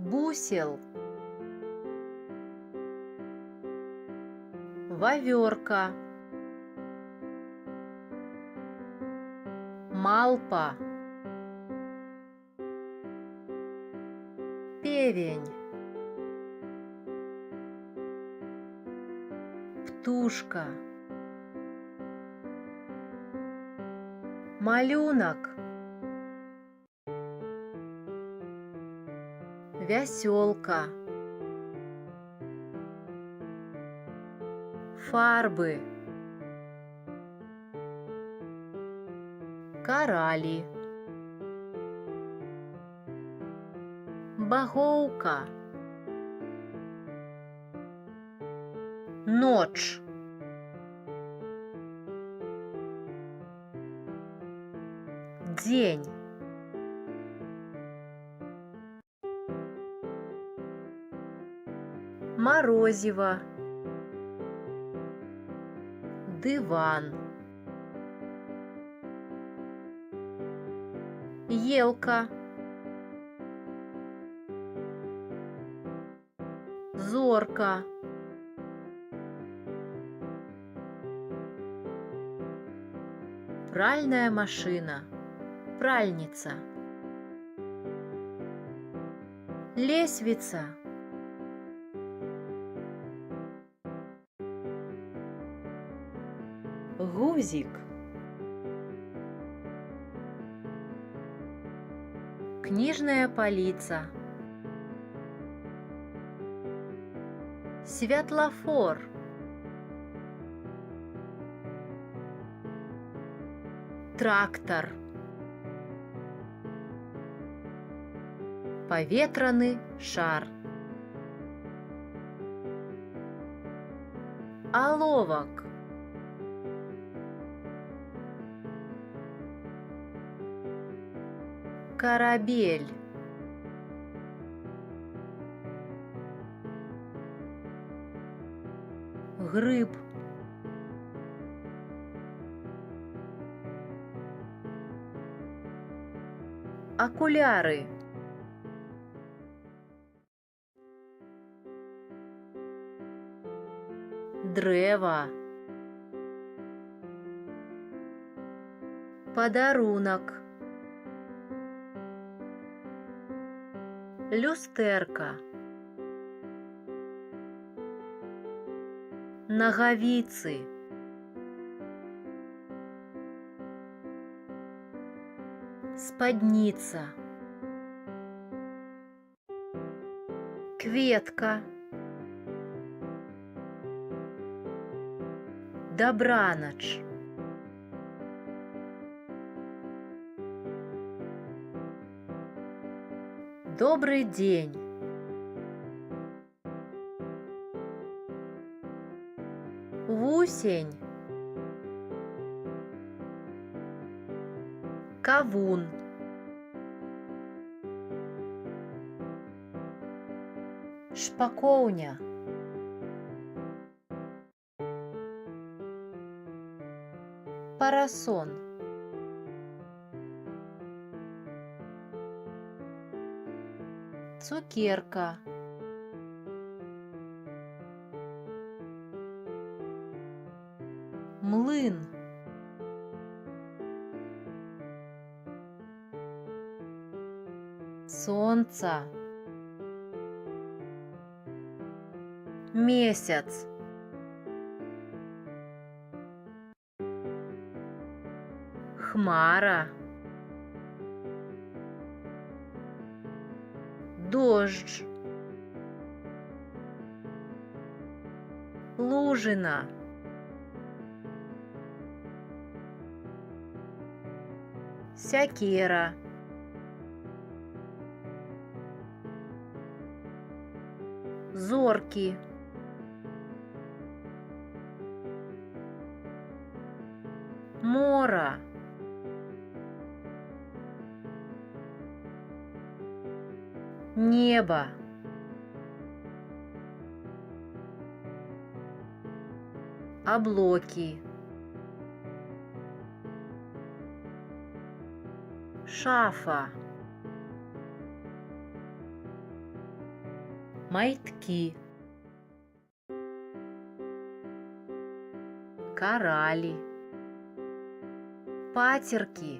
бусел, воверка, малпа, певень, птушка, малюнок, вясёлка, фарбы, каралі, багоўка, ноч, дзень, морозіва, диван, елка, зорка, пральная машина, пральница, лесвица, гузик, книжная полица, святлофор, трактор, поветраны шар, оловок, корабель, гриб, окуляры, древо, подарунок, люстерка, ноговицы, спадница, кветка, добраноч, добрый день, вусень, кавун, шпаковня, парасон, цукерка, млын, солнце, месяц, хмара, дождь, лужина, сякера, зорки, мора, небо, облаки, шафа, майтки, корали, патерки,